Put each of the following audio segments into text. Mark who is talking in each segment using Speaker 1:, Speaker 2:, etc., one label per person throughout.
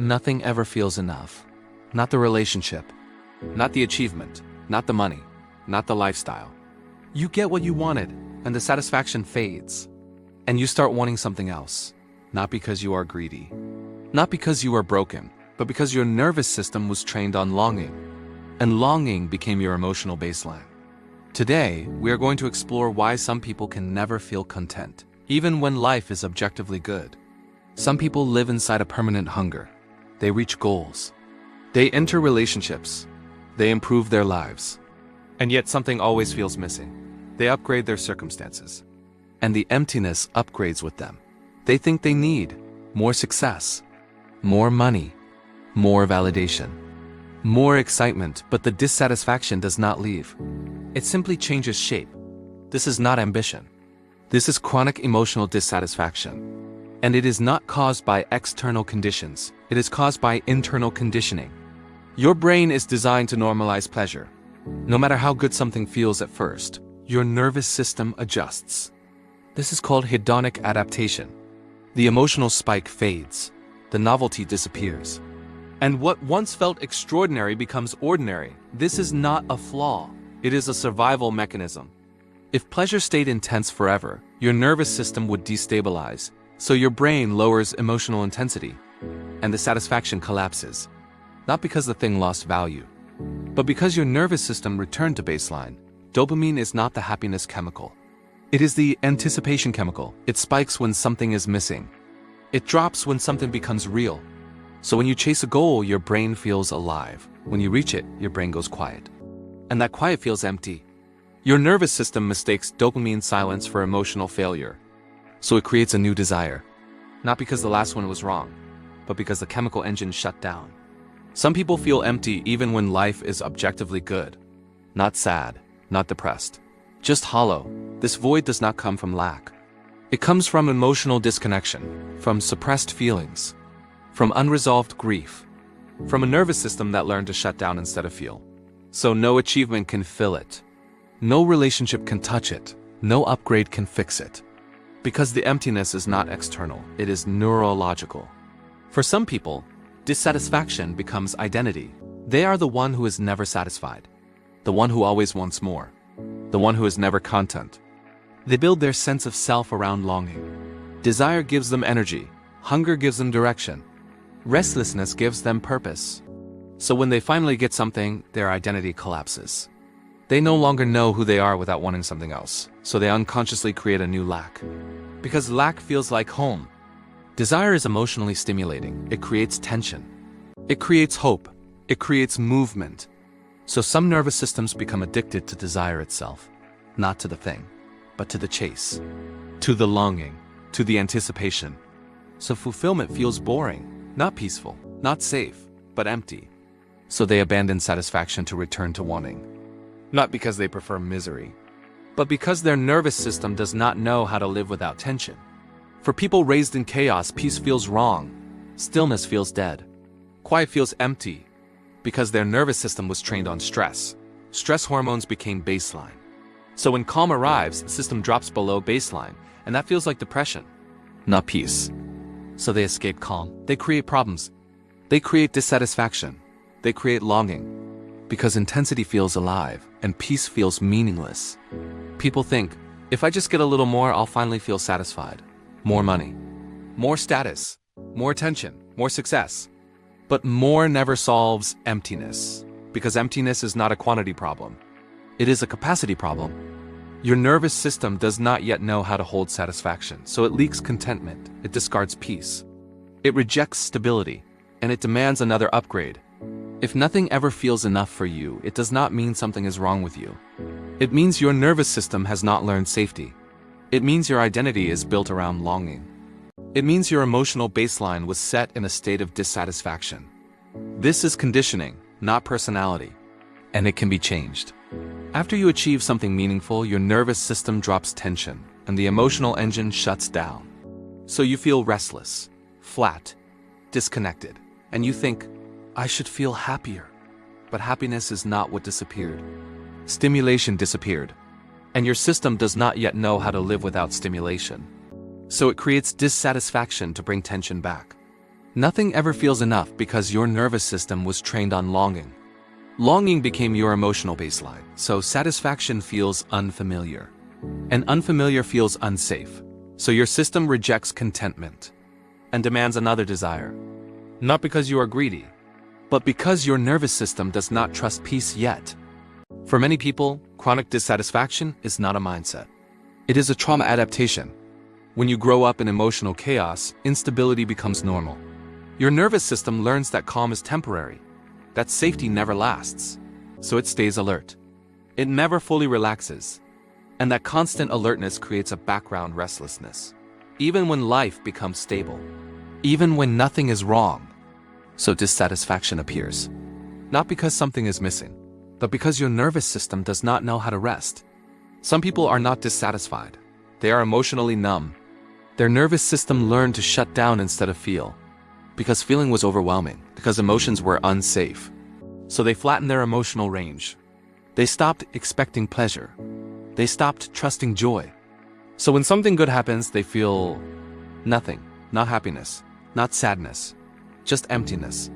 Speaker 1: Nothing ever feels enough. Not the relationship, not the achievement, not the money, not the lifestyle. You get what you wanted, and the satisfaction fades. And you start wanting something else, not because you are greedy, not because you are broken, but because your nervous system was trained on longing, and longing became your emotional baseline. Today, we are going to explore why some people can never feel content, even when life is objectively good. Some people live inside a permanent hunger. They reach goals. They enter relationships. They improve their lives. And yet something always feels missing. They upgrade their circumstances. And the emptiness upgrades with them. They think they need more success, more money, more validation, more excitement, but the dissatisfaction does not leave. It simply changes shape. This is not ambition. This is chronic emotional dissatisfaction. And it is not caused by external conditions. It is caused by internal conditioning. Your brain is designed to normalize pleasure. No matter how good something feels at first, your nervous system adjusts. This is called hedonic adaptation. The emotional spike fades. The novelty disappears. And what once felt extraordinary becomes ordinary. This is not a flaw. It is a survival mechanism. If pleasure stayed intense forever, your nervous system would destabilize, so your brain lowers emotional intensity, and the satisfaction collapses. Not because the thing lost value, but because your nervous system returned to baseline. Dopamine is not the happiness chemical. It is the anticipation chemical. It spikes when something is missing. It drops when something becomes real. So when you chase a goal, your brain feels alive. When you reach it, your brain goes quiet. And that quiet feels empty. Your nervous system mistakes dopamine silence for emotional failure. So it creates a new desire. Not because the last one was wrong, but because the chemical engine shut down. Some people feel empty even when life is objectively good. Not sad, not depressed. Just hollow. This void does not come from lack. It comes from emotional disconnection, from suppressed feelings, from unresolved grief, from a nervous system that learned to shut down instead of feel. So no achievement can fill it. No relationship can touch it. No upgrade can fix it. Because the emptiness is not external, it is neurological. For some people, dissatisfaction becomes identity. They are the one who is never satisfied, the one who always wants more, the one who is never content. They build their sense of self around longing. Desire gives them energy, hunger gives them direction, restlessness gives them purpose. So when they finally get something, their identity collapses. They no longer know who they are without wanting something else, so they unconsciously create a new lack. Because lack feels like home. Desire is emotionally stimulating. It creates tension. It creates hope. It creates movement. So some nervous systems become addicted to desire itself, not to the thing, but to the chase, to the longing, to the anticipation. So fulfillment feels boring, not peaceful, not safe, but empty. So they abandon satisfaction to return to wanting. Not because they prefer misery, but because their nervous system does not know how to live without tension. For people raised in chaos, peace feels wrong. Stillness feels dead. Quiet feels empty, because their nervous system was trained on stress. Stress hormones became baseline. So when calm arrives, the system drops below baseline, and that feels like depression, not peace. So they escape calm. They create problems. They create dissatisfaction. They create longing. Because intensity feels alive, and peace feels meaningless. People think, if I just get a little more, I'll finally feel satisfied. More money, more status, more attention, more success. But more never solves emptiness, because emptiness is not a quantity problem. It is a capacity problem. Your nervous system does not yet know how to hold satisfaction, so it leaks contentment, it discards peace. It rejects stability, and it demands another upgrade. If nothing ever feels enough for you, it does not mean something is wrong with you. It means your nervous system has not learned safety. It means your identity is built around longing. It means your emotional baseline was set in a state of dissatisfaction. This is conditioning, not personality, and it can be changed. After you achieve something meaningful, your nervous system drops tension, and the emotional engine shuts down. So you feel restless, flat, disconnected, and you think, I should feel happier. But happiness is not what disappeared. Stimulation disappeared, and your system does not yet know how to live without stimulation. So it creates dissatisfaction to bring tension back. Nothing ever feels enough because your nervous system was trained on longing. Longing became your emotional baseline, so satisfaction feels unfamiliar. And unfamiliar feels unsafe, so your system rejects contentment and demands another desire. Not because you are greedy, but because your nervous system does not trust peace yet. For many people, chronic dissatisfaction is not a mindset. It is a trauma adaptation. When you grow up in emotional chaos, instability becomes normal. Your nervous system learns that calm is temporary, that safety never lasts, so it stays alert. It never fully relaxes, and that constant alertness creates a background restlessness, even when life becomes stable, even when nothing is wrong. So dissatisfaction appears, not because something is missing, but because your nervous system does not know how to rest. Some people are not dissatisfied. They are emotionally numb. Their nervous system learned to shut down instead of feel, because feeling was overwhelming, because emotions were unsafe. So they flattened their emotional range. They stopped expecting pleasure. They stopped trusting joy. So when something good happens, they feel nothing, not happiness, not sadness, just emptiness.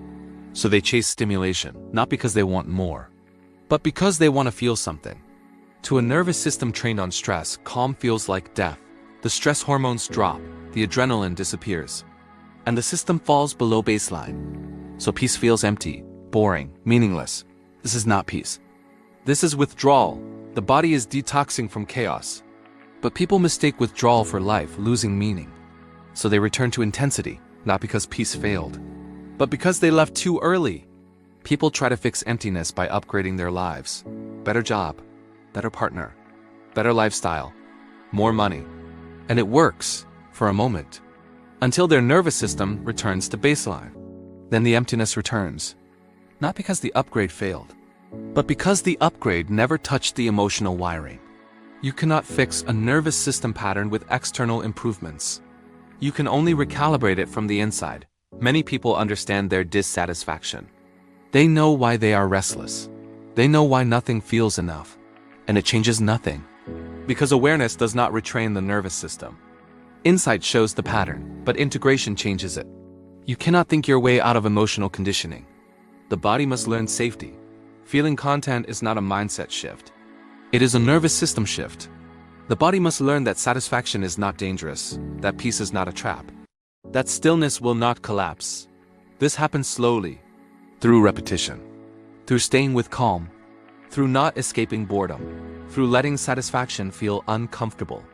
Speaker 1: So they chase stimulation, not because they want more, but because they want to feel something. To a nervous system trained on stress, calm feels like death. The stress hormones drop, the adrenaline disappears, and the system falls below baseline. So peace feels empty, boring, meaningless. This is not peace. This is withdrawal. The body is detoxing from chaos. But people mistake withdrawal for life, losing meaning. So they return to intensity, not because peace failed, but because they left too early. People try to fix emptiness by upgrading their lives. Better job, better partner, better lifestyle, more money. And it works, for a moment, until their nervous system returns to baseline. Then the emptiness returns, not because the upgrade failed, but because the upgrade never touched the emotional wiring. You cannot fix a nervous system pattern with external improvements. You can only recalibrate it from the inside. Many people understand their dissatisfaction. They know why they are restless. They know why nothing feels enough. And it changes nothing, because awareness does not retrain the nervous system. Insight shows the pattern, but integration changes it. You cannot think your way out of emotional conditioning. The body must learn safety. Feeling content is not a mindset shift. It is a nervous system shift. The body must learn that satisfaction is not dangerous, that peace is not a trap, that stillness will not collapse. This happens slowly, through repetition, through staying with calm, through not escaping boredom, through letting satisfaction feel uncomfortable,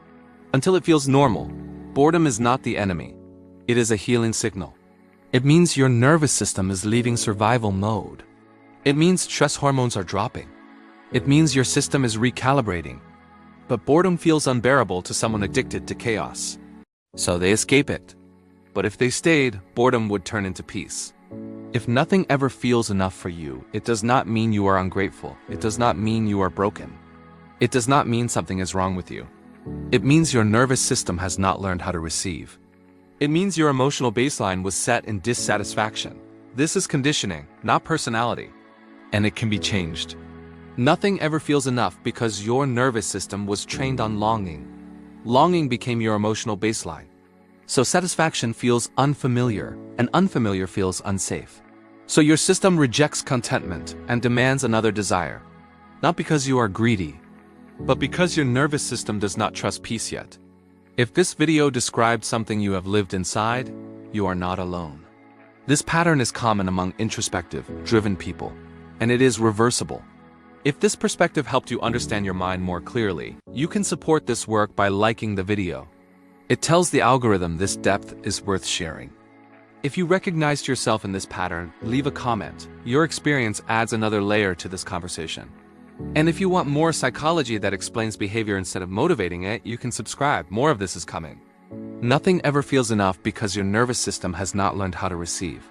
Speaker 1: until it feels normal. Boredom is not the enemy. It is a healing signal. It means your nervous system is leaving survival mode. It means stress hormones are dropping. It means your system is recalibrating. But boredom feels unbearable to someone addicted to chaos. So they escape it. But if they stayed, boredom would turn into peace. If nothing ever feels enough for you, it does not mean you are ungrateful. It does not mean you are broken. It does not mean something is wrong with you. It means your nervous system has not learned how to receive. It means your emotional baseline was set in dissatisfaction. This is conditioning, not personality. And it can be changed. Nothing ever feels enough because your nervous system was trained on longing. Longing became your emotional baseline. So satisfaction feels unfamiliar, and unfamiliar feels unsafe. So your system rejects contentment and demands another desire. Not because you are greedy, but because your nervous system does not trust peace yet. If this video described something you have lived inside, you are not alone. This pattern is common among introspective, driven people, and it is reversible. If this perspective helped you understand your mind more clearly, you can support this work by liking the video. It tells the algorithm this depth is worth sharing. If you recognized yourself in this pattern, leave a comment. Your experience adds another layer to this conversation. And if you want more psychology that explains behavior instead of motivating it, you can subscribe. More of this is coming. Nothing ever feels enough because your nervous system has not learned how to receive.